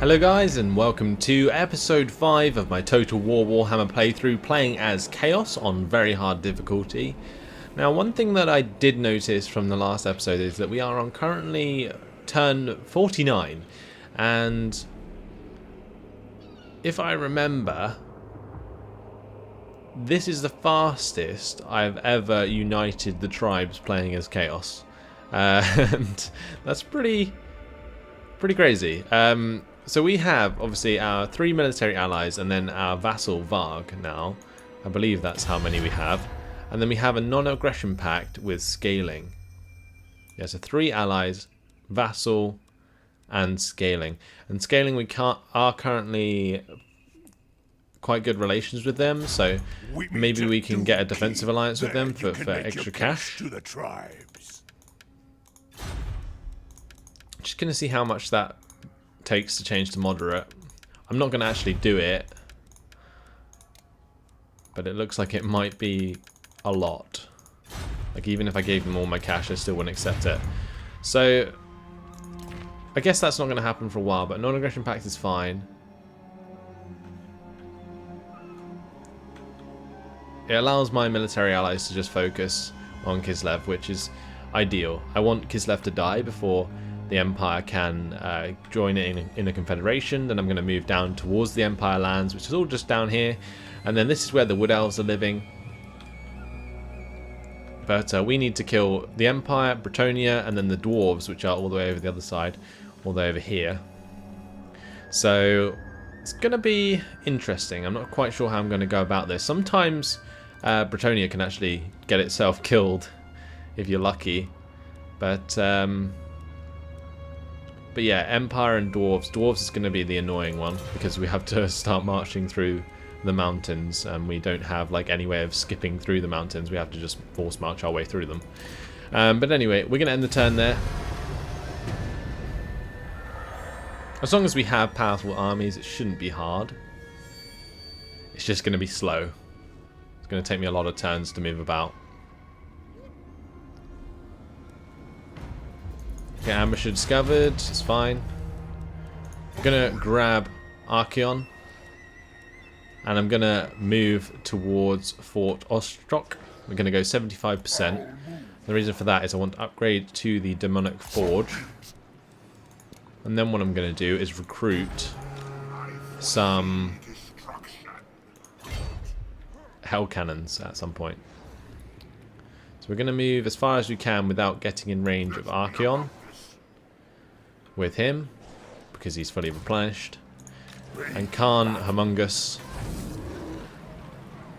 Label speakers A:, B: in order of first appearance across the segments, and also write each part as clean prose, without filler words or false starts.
A: Hello guys, and welcome to episode 5 of my Total War Warhammer playthrough, playing as Chaos on very hard difficulty. Now, one thing that I did notice from the last episode is that we are on currently turn 49, and if I remember, this is the fastest I've ever united the tribes playing as Chaos, and that's pretty crazy. So we have, obviously, our 3 military allies and then our vassal Varg now. I believe that's how many we have. And then we have a non-aggression pact with scaling. Yeah, so 3 allies, vassal, and scaling. And scaling, we are currently quite good relations with them, so maybe we can get a defensive alliance with them for extra cash. Just going to see how much that takes to change to moderate. I'm not going to actually do it, but it looks like it might be a lot. Like, even if I gave them all my cash, I still wouldn't accept it. So I guess that's not going to happen for a while, but non-aggression pact is fine. It allows my military allies to just focus on Kislev, which is ideal. I want Kislev to die before the Empire can join it in a confederation. Then I'm going to move down towards the Empire lands, which is all just down here. And then this is where the Wood Elves are living. But we need to kill the Empire, Bretonnia, and then the Dwarves, which are all the way over the other side, all the way over here. So it's going to be interesting. I'm not quite sure how I'm going to go about this. Sometimes Bretonnia can actually get itself killed if you're lucky. But yeah, Empire and Dwarves. Dwarves is going to be the annoying one because we have to start marching through the mountains and we don't have like any way of skipping through the mountains. We have to just force march our way through them. But anyway, we're going to end the turn there. As long as we have powerful armies, it shouldn't be hard. It's just going to be slow. It's going to take me a lot of turns to move about. Okay, ambusher discovered, it's fine. I'm going to grab Archeon. And I'm going to move towards Fort Ostrock. We're going to go 75%. The reason for that is I want to upgrade to the Demonic Forge. And then what I'm going to do is recruit some Hell Cannons at some point. So we're going to move as far as we can without getting in range of Archeon with him, because he's fully replenished. And Khan Humongous,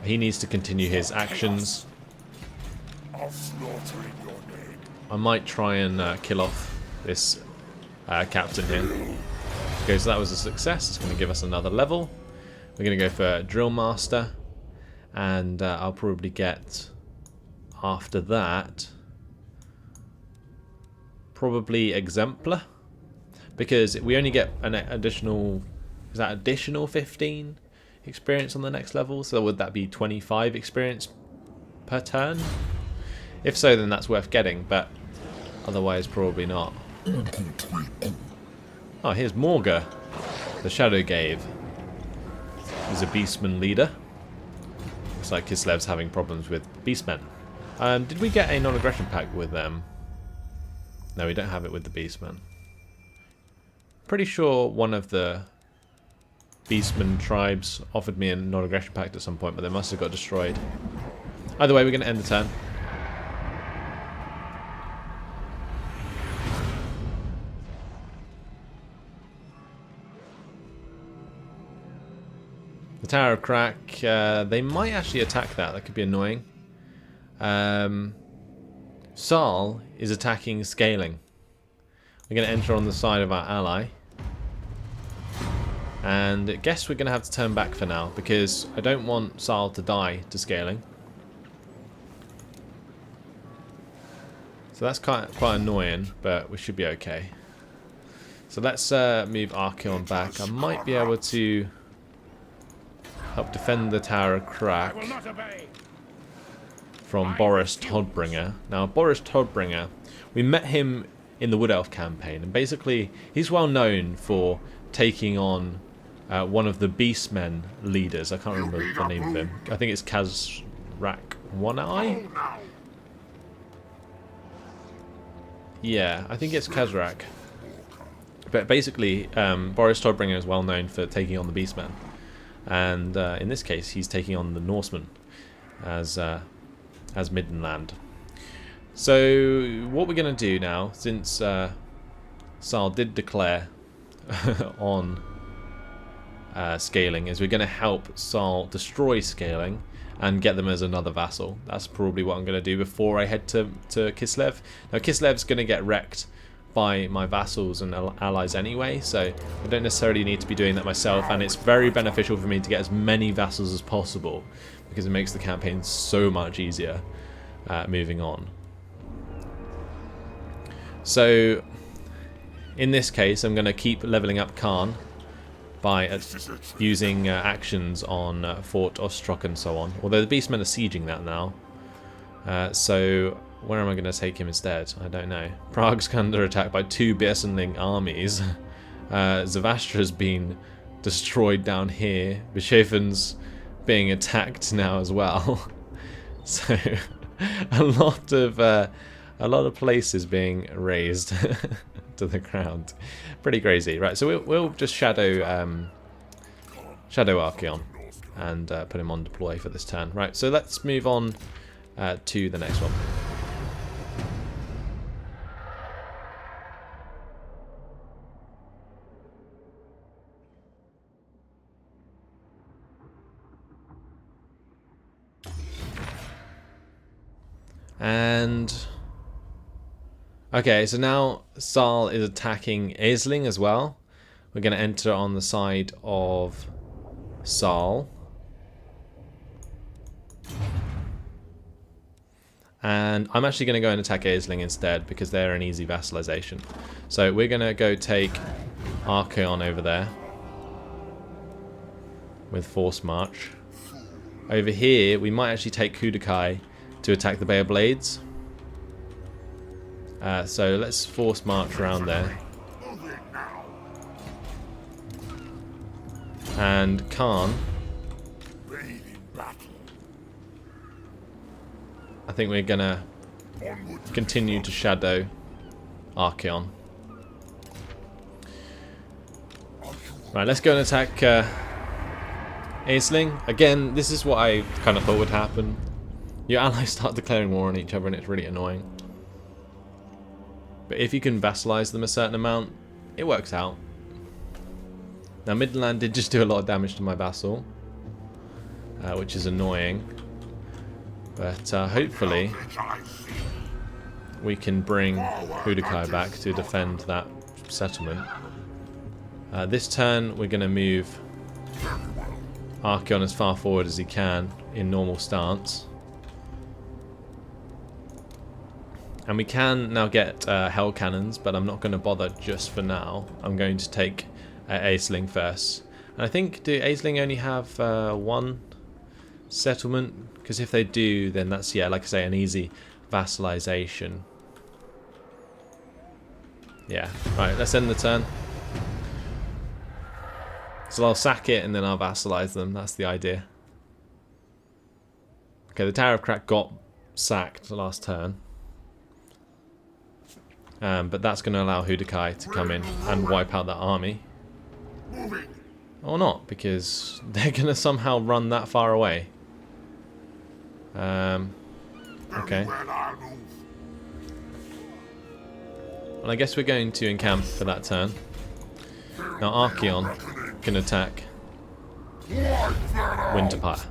A: he needs to continue his actions. I might try and kill off this captain here. Okay, so that was a success. It's going to give us another level. We're going to go for Drill Master, and I'll probably get, after that, probably Exemplar, because we only get an additional, is that additional 15 experience on the next level? So would that be 25 experience per turn? If so, then that's worth getting, but otherwise probably not. Oh, here's Morga, the Shadow Gave. He's a Beastman leader. Looks like Kislev's having problems with Beastmen. Did we get a non-aggression pact with them? No, we don't have it with the Beastmen. Pretty sure one of the Beastmen tribes offered me a non-aggression pact at some point, but they must have got destroyed. Either way, we're going to end the turn. The Tower of Crack, they might actually attack that. That could be annoying. Saul is attacking Scaling. We're going to enter on the side of our ally. And I guess we're going to have to turn back for now, because I don't want Saul to die to Scaling. So that's quite annoying, but we should be okay. So let's move Archeon back. I might be able to help defend the Tower of Crack from Boris Todbringer. Now, Boris Todbringer, we met him in the Wood Elf campaign, and basically he's well known for taking on one of the Beastmen leaders. I can't remember the name of him. I think it's Kazrak One Eye? Yeah, I think it's Kazrak. But basically, Boris Todbringer is well known for taking on the Beastmen. And in this case, he's taking on the Norsemen as Middenland. So what we're going to do now, since Saal did declare on scaling, is we're going to help Saal destroy scaling and get them as another vassal. That's probably what I'm going to do before I head to Kislev. Now Kislev's going to get wrecked by my vassals and allies anyway, so I don't necessarily need to be doing that myself, and it's very beneficial for me to get as many vassals as possible because it makes the campaign so much easier moving on. So in this case I'm going to keep leveling up Khan by using actions on Fort Ostrok and so on, although the Beastmen are sieging that now. So where am I going to take him instead? I don't know. Prague's under attack by 2 Beersenling armies. Zavastra's been destroyed down here. Beschafen's being attacked now as well. So a lot of places being razed to the ground. Pretty crazy. Right, so we'll just shadow Archeon and put him on deploy for this turn. Right, so let's move on to the next one. And okay, so now Saal is attacking Aisling as well. We're going to enter on the side of Saal. And I'm actually going to go and attack Aisling instead because they're an easy vassalization. So we're going to go take Archeon over there with Force March. Over here, we might actually take Hudakai to attack the Bay of Blades. So let's Force March around there. And Khan, I think we're gonna continue to shadow Archeon. Right, let's go and attack Aisling. Again, this is what I kind of thought would happen. Your allies start declaring war on each other and it's really annoying. But if you can vassalize them a certain amount, it works out. Now Midland did just do a lot of damage to my vassal, which is annoying. But hopefully we can bring Hudakai back to defend that settlement. This turn we're going to move Archeon as far forward as he can in normal stance. And we can now get Hell Cannons, but I'm not going to bother just for now. I'm going to take Aisling first. And I think, do Aisling only have one settlement? Because if they do, then that's, yeah, like I say, an easy vassalization. Yeah, right, let's end the turn. So I'll sack it and then I'll vassalize them, that's the idea. Okay, the Tower of Crack got sacked the last turn. But that's going to allow Hudakai to come in and wipe out that army. Or not, because they're going to somehow run that far away. Okay. Well, I guess we're going to encamp for that turn. Now Archeon can attack Windpire.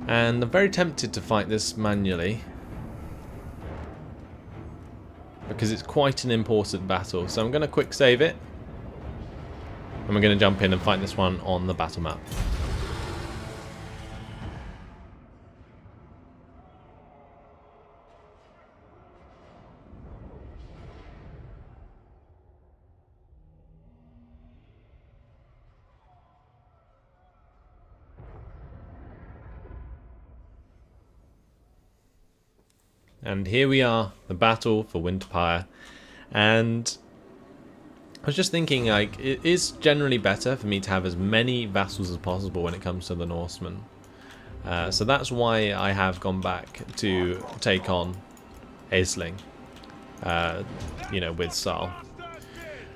A: And I'm very tempted to fight this manually, because it's quite an important battle. So I'm going to quick save it. And we're going to jump in and fight this one on the battle map. And here we are, the battle for Windpire. And I was just thinking, like, it is generally better for me to have as many vassals as possible when it comes to the Norsemen. So that's why I have gone back to take on Aisling, you know, with Saul.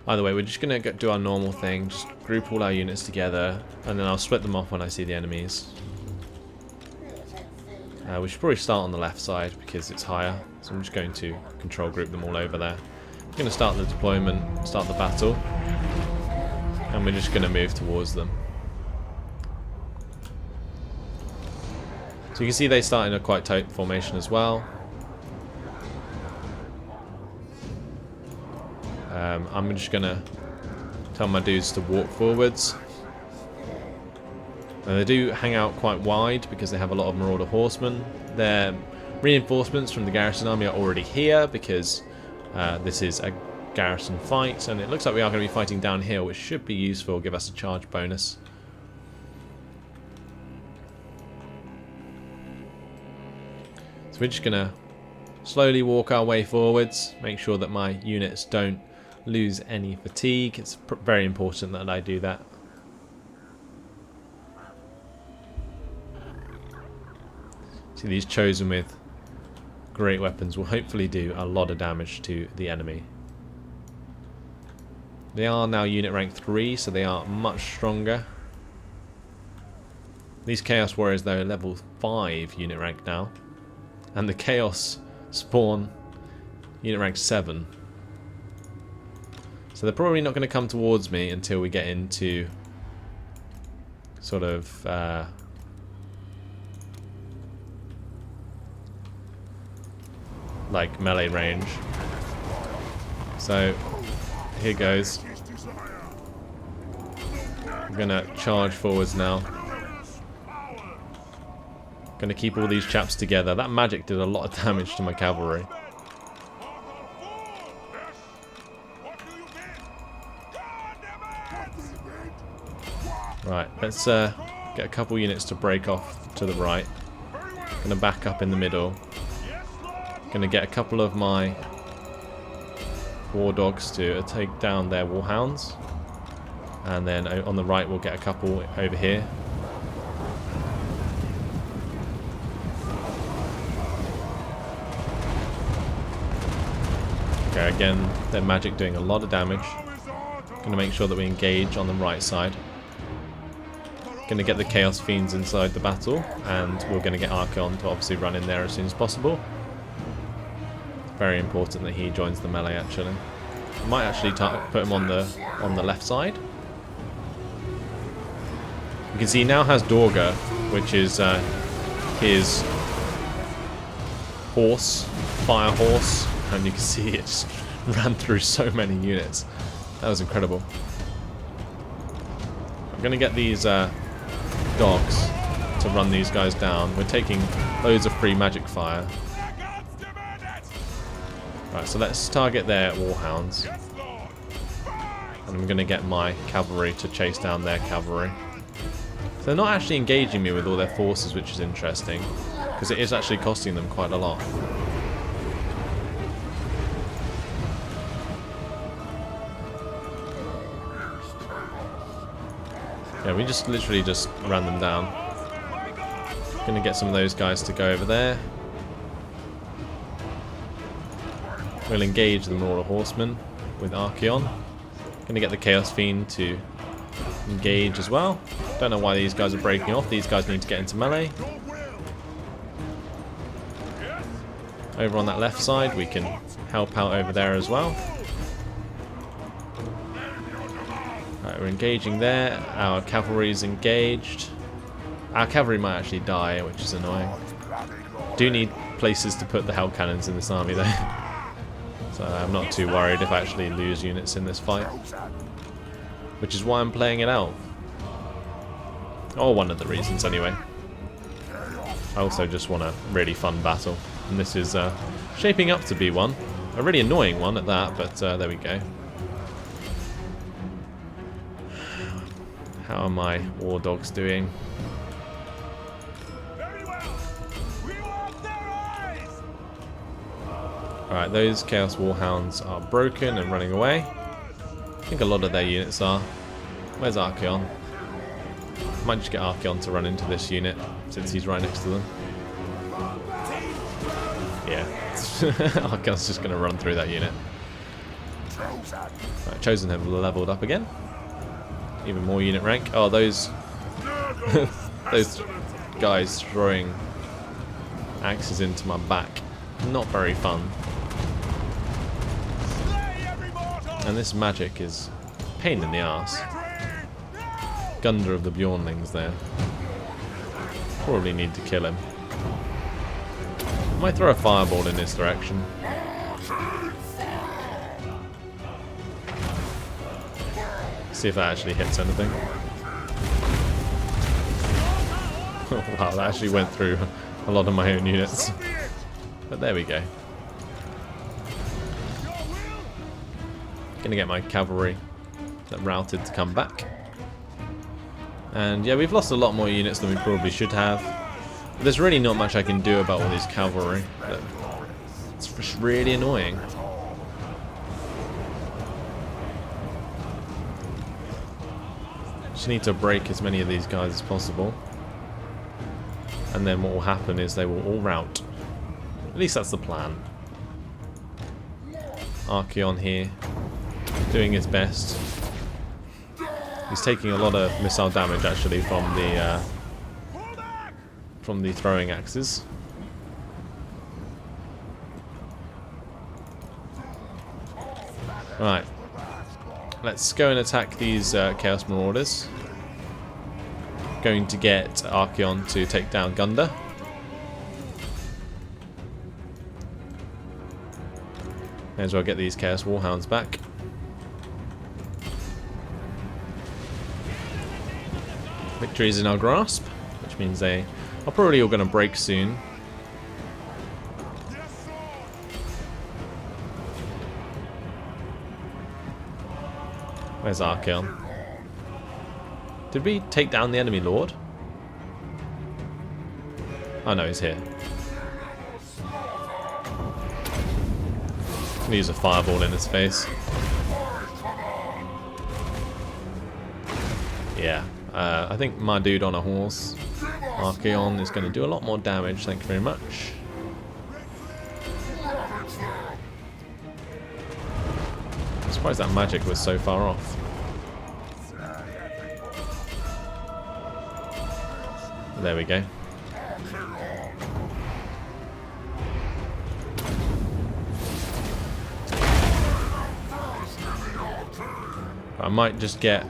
A: Either way, we're just going to do our normal thing, just group all our units together, and then I'll split them off when I see the enemies. We should probably start on the left side because it's higher, so I'm just going to control group them all over there. I'm going to start the deployment, start the battle, and we're just going to move towards them. So you can see they start in a quite tight formation as well. I'm just going to tell my dudes to walk forwards. And they do hang out quite wide because they have a lot of Marauder horsemen. Their reinforcements from the garrison army are already here because this is a garrison fight, and it looks like we are going to be fighting downhill, which should be useful, give us a charge bonus. So we're just going to slowly walk our way forwards, make sure that my units don't lose any fatigue. It's very important that I do that. See, these chosen with great weapons will hopefully do a lot of damage to the enemy. They are now unit rank 3, so they are much stronger. These Chaos Warriors, though, are level 5 unit rank now. And the Chaos spawn unit rank 7. So they're probably not going to come towards me until we get into sort of like melee range. So here goes. I'm going to charge forwards now. Going to keep all these chaps together. That magic did a lot of damage to my cavalry. Right, let's get a couple units to break off to the right. Going to back up in the middle. Going to get a couple of my war dogs to take down their warhounds. And then on the right we'll get a couple over here. Okay, again, their magic doing a lot of damage. Going to make sure that we engage on the right side. Going to get the Chaos Fiends inside the battle, and we're going to get Archon to obviously run in there as soon as possible. It's very important that he joins the melee, actually. I might actually put him on the left side. You can see he now has Dorga, which is his horse, fire horse, and you can see it just ran through so many units. That was incredible. I'm going to get these dogs to run these guys down. We're taking loads of free magic fire. Right, so let's target their warhounds. And I'm going to get my cavalry to chase down their cavalry. So they're not actually engaging me with all their forces, which is interesting, because it is actually costing them quite a lot. Yeah, we just literally just ran them down. Gonna get some of those guys to go over there. We'll engage the Marauder Horsemen with Archeon. Gonna get the Chaos Fiend to engage as well. Don't know why these guys are breaking off. These guys need to get into melee. Over on that left side, we can help out over there as well. Right, we're engaging there. Our cavalry's engaged. Our cavalry might actually die, which is annoying. Do need places to put the hell cannons in this army though. So I'm not too worried if I actually lose units in this fight. Which is why I'm playing it out. Or one of the reasons anyway. I also just want a really fun battle. And this is shaping up to be one. A really annoying one at that, but there we go. How are my war dogs doing? Alright, those Chaos Warhounds are broken and running away. I think a lot of their units are. Where's Archeon? Might just get Archeon to run into this unit since he's right next to them. Yeah, Archeon's just going to run through that unit. Right, Chosen have leveled up again. Even more unit rank. Oh, those those guys throwing axes into my back. Not very fun. And this magic is a pain in the arse. Gunder of the Bjornlings there. Probably need to kill him. Might throw a fireball in this direction. See if that actually hits anything. Wow, that actually went through a lot of my own units. But there we go. Gonna get my cavalry that routed to come back. And yeah, we've lost a lot more units than we probably should have. There's really not much I can do about all these cavalry. It's just really annoying. Just need to break as many of these guys as possible. And then what will happen is they will all rout. At least that's the plan. Archeon here, doing his best. He's taking a lot of missile damage actually from the throwing axes. Right, let's go and attack these Chaos Marauders. Going to get Archeon to take down Gunder. May as well get these Chaos Warhounds back. Victory is in our grasp, which means they are probably all going to break soon. Where's Archeon? Did we take down the enemy lord? Oh no, he's here. I'm gonna use a fireball in his face. Yeah, I think my dude on a horse, Archeon, is going to do a lot more damage. Thank you very much. I'm surprised that magic was so far off. There we go. I might just get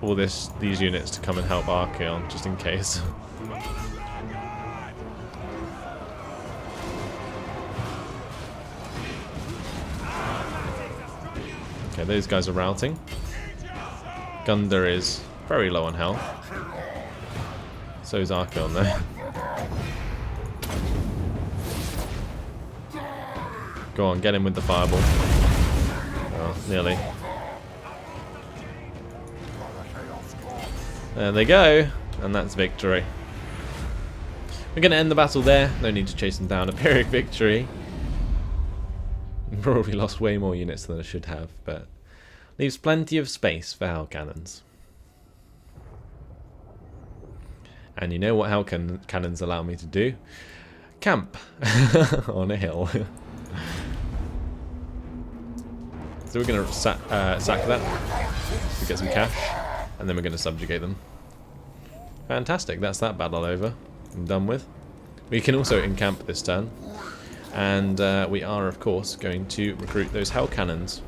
A: all these units to come and help Archeon, just in case. Okay, those guys are routing. Gunder is very low on health. So is Archeon there. Go on, get him with the fireball. Oh, nearly. There they go, and that's victory. We're going to end the battle there. No need to chase them down. A Pyrrhic victory. Probably lost way more units than I should have, but leaves plenty of space for hell cannons. And you know what hell cannons allow me to do? Camp on a hill. So we're going to sack that to get some cash. And then we're going to subjugate them. Fantastic, that's that battle over and done with. We can also encamp this turn. And we are, of course, going to recruit those hell cannons.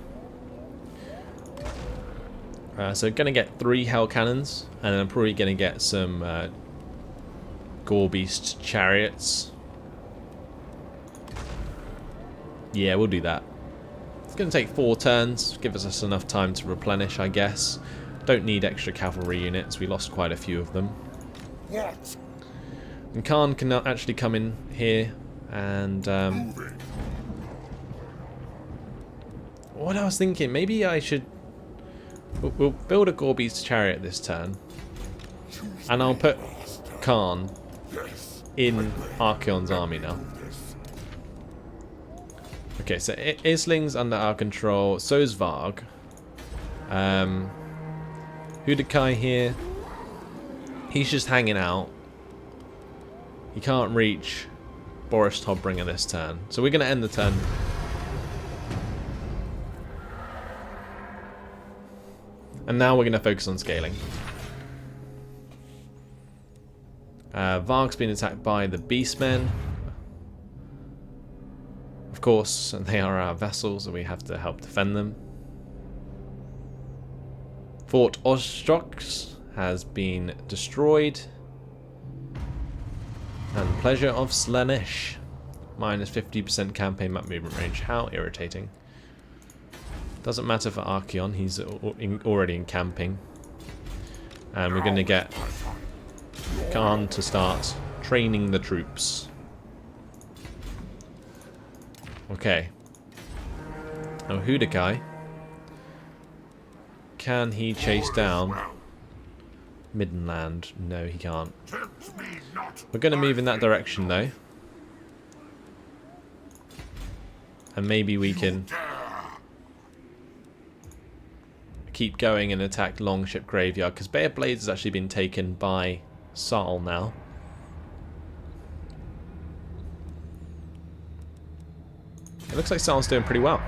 A: So going to get 3 hell cannons. And then I'm probably going to get some Gore Beast chariots. Yeah, we'll do that. It's going to take 4 turns. Give us enough time to replenish, I guess. Don't need extra cavalry units. We lost quite a few of them. And Khan can actually come in here and what I was thinking, maybe I should we'll build a Gore Beast chariot this turn, and I'll put Khan in Archeon's army now. Okay, so Isling's under our control. So's Varg. Hudakai here, he's just hanging out. He can't reach Boris Todbringer this turn, so we're going to end the turn. And now we're going to focus on scaling. Varg's been attacked by the Beastmen. Of course, and they are our vassals, and we have to help defend them. Fort Ostrox has been destroyed. And Pleasure of Slaanesh. Minus 50% campaign map movement range. How irritating. Doesn't matter for Archeon, he's already in camping. And we're going to get Khan to start training the troops. Okay. Now Hudakai. Can he chase down Middenland? No, he can't. We're going to move in that direction though. And maybe we can keep going and attack Longship Graveyard, because Bay of Blades has actually been taken by Saul now. It looks like Saul's doing pretty well.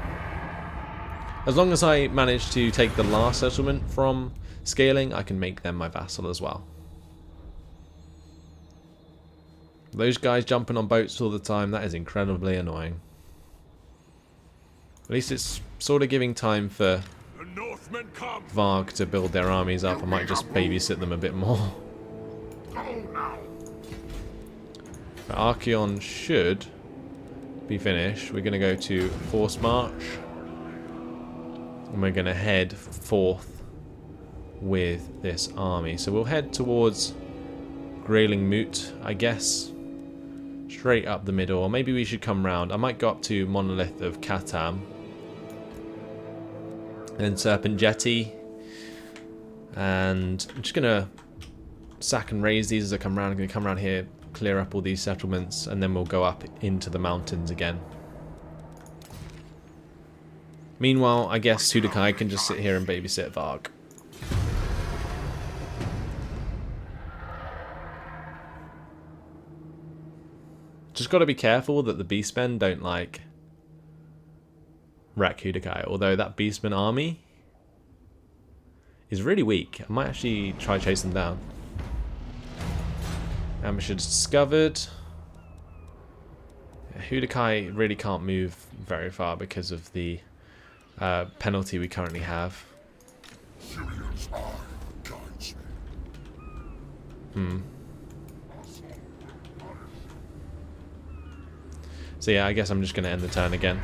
A: As long as I manage to take the last settlement from scaling, I can make them my vassal as well. Those guys jumping on boats all the time, that is incredibly annoying. At least it's sort of giving time for Varg to build their armies up. I might just babysit them a bit more. But Archeon should be finished. We're going to go to Force March. And we're going to head forth with this army. So we'll head towards Grayling Moot, I guess. Straight up the middle. Or maybe we should come round. I might go up to Monolith of Katam. Then Serpent Jetty. And I'm just going to sack and raise these as I come around. I'm going to come around here, clear up all these settlements, and then we'll go up into the mountains again. Meanwhile, I guess Hudakai can just sit here and babysit Varg. Just got to be careful that the Beastmen don't, like, wreck Hudakai. Although that Beastmen army is really weak. I might actually try chase them down. Ambush discovered. Yeah, Hudakai really can't move very far because of the penalty we currently have. So yeah, I guess I'm just going to end the turn again.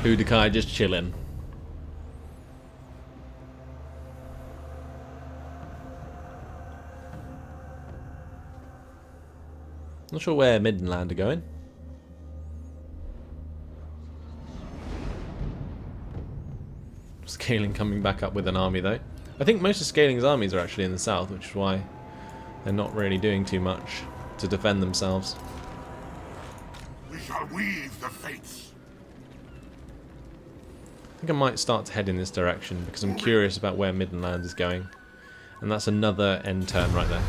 A: Hudakai just chilling. Not sure where Middenland are going. Scaling coming back up with an army though. I think most of Scaling's armies are actually in the south, which is why they're not really doing too much to defend themselves.
B: We shall weave the fates.
A: I think I might start to head in this direction because I'm curious about where Middenland is going. And that's another end turn right there.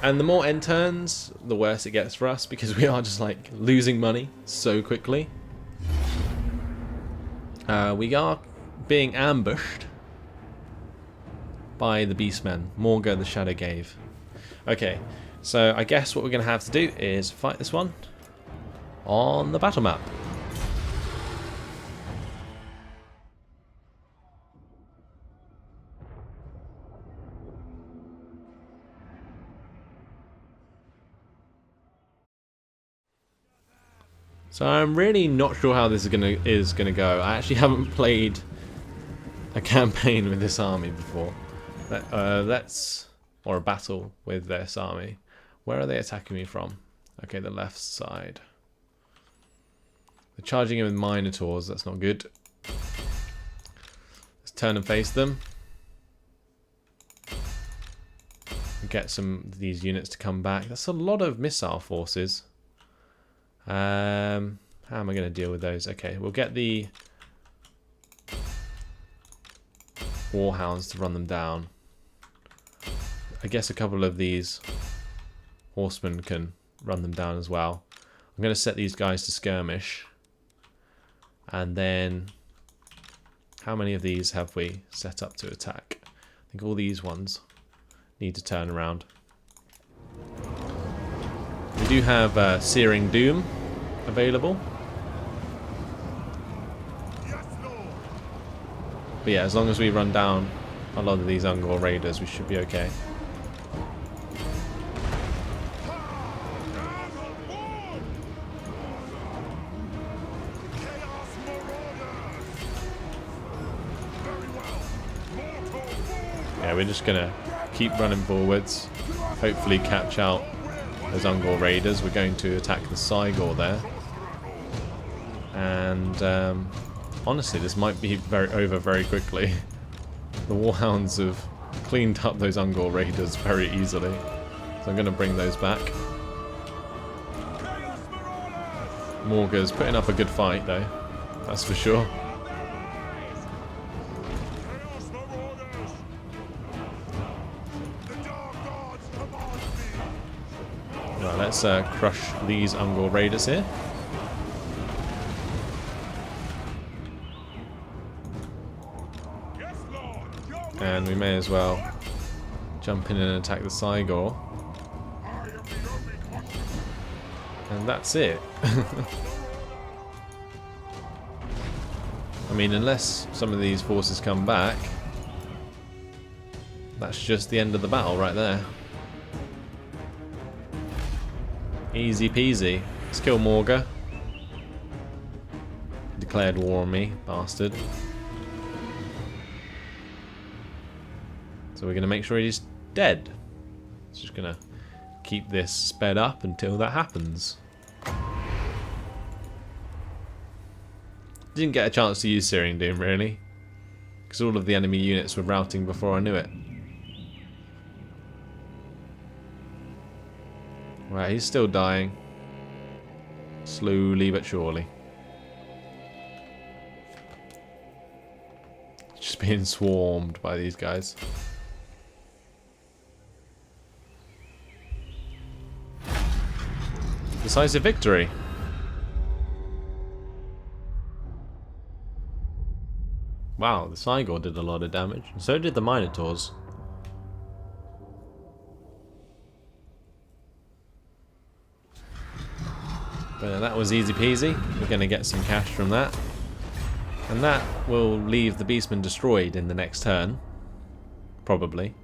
A: And the more end turns, the worse it gets for us, because we are just like losing money so quickly. We are being ambushed by the Beastmen. Morga the Shadow Gave. Okay, so I guess what we're going to have to do is fight this one on the battle map. So I'm really not sure how this is gonna go. I actually haven't played a campaign with this army before. Or a battle with this army. Where are they attacking me from? Okay, the left side. They're charging in with Minotaurs. That's not good. Let's turn and face them. Get some of these units to come back. That's a lot of missile forces. How How am I going to deal with those? Okay, we'll get the Warhounds to run them down. I guess a couple of these horsemen can run them down as well. I'm going to set these guys to skirmish. And then, how many of these have we set up to attack? I think all these ones need to turn around. We do have Searing Doom available. But yeah, as long as we run down a lot of these Ungor raiders, we should be okay. Yeah, we're just gonna keep running forwards, hopefully catch out those Ungor raiders. We're going to attack the Cygor there. And honestly, this might be over very quickly. The Warhounds have cleaned up those Ungor raiders very easily. So I'm going to bring those back. Morga's putting up a good fight though, that's for sure. Right, let's crush these Ungor raiders here. And we may as well jump in and attack the Cygor. And that's it. I mean, unless some of these forces come back, that's just the end of the battle right there. Easy peasy. Let's kill Morga. Declared war on me, bastard. So we're going to make sure he's dead. Just going to keep this sped up until that happens. Didn't get a chance to use Searing Doom really, because all of the enemy units were routing before I knew it. Right, he's still dying. Slowly but surely. Just being swarmed by these guys. Decisive victory. Wow, the Cygor did a lot of damage. So did the Minotaurs. But that was easy peasy. We're going to get some cash from that. And that will leave the Beastmen destroyed in the next turn. Probably.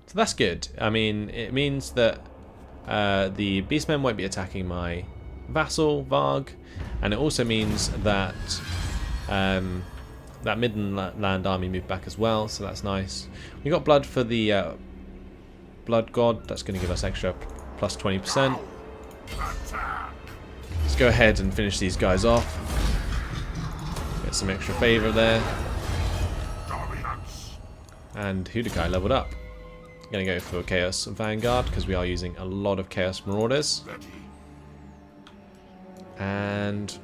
A: So that's good. I mean, it means that the Beastmen won't be attacking my vassal, Varg. And it also means that that Midland army moved back as well. So that's nice. We got blood for the Blood God. That's going to give us extra plus 20%. Let's go ahead and finish these guys off. Get some extra favour there. And Hudakai leveled up. I'm going to go for Chaos Vanguard because we are using a lot of Chaos Marauders. And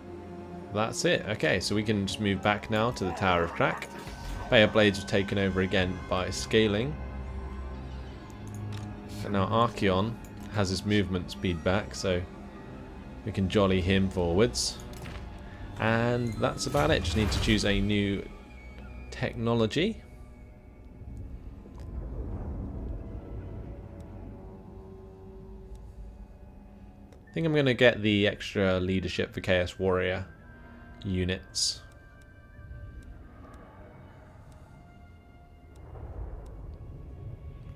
A: that's it. Okay, so we can just move back now to the Tower of Crack. Player Blades were taken over again by Scaling. And now Archeon has his movement speed back, so we can jolly him forwards. And that's about it. Just need to choose a new technology. I think I'm going to get the extra leadership for Chaos Warrior units.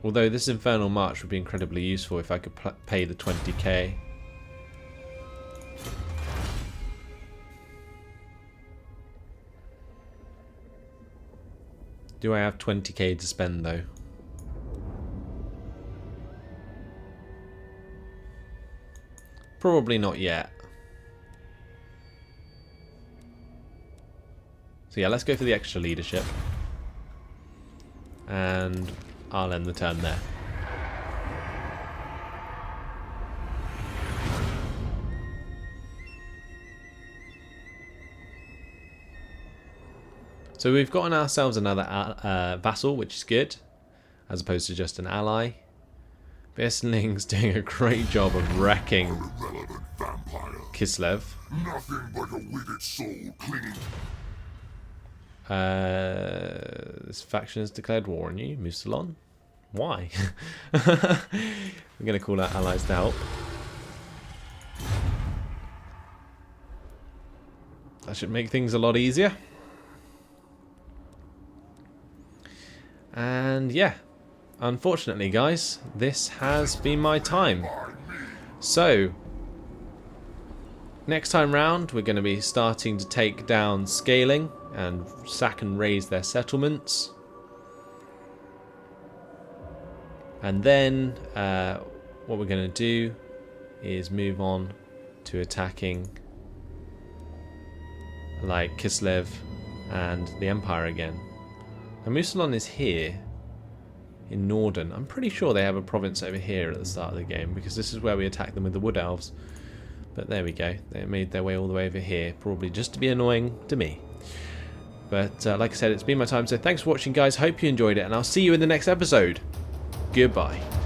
A: Although this Infernal March would be incredibly useful if I could pay the 20k. Do I have 20k to spend though? Probably not yet. So yeah, let's go for the extra leadership. And I'll end the turn there. So we've gotten ourselves another vassal, which is good, as opposed to just an ally. Beastling's doing a great job of wrecking Kislev.
B: Nothing but a withered soul clinging.
A: This faction has declared war on you, Musalon. Why? We're going to call out allies to help. That should make things a lot easier. And yeah, unfortunately guys, this has been my time. So, next time round we're going to be starting to take down Scaling and sack and raise their settlements. And then what we're going to do is move on to attacking like Kislev and the Empire again. And Musalon is here in Norden. I'm pretty sure they have a province over here at the start of the game, because this is where we attacked them with the Wood Elves. But there we go. They made their way all the way over here, probably just to be annoying to me. But like I said, it's been my time, so thanks for watching guys. Hope you enjoyed it, and I'll see you in the next episode. Goodbye.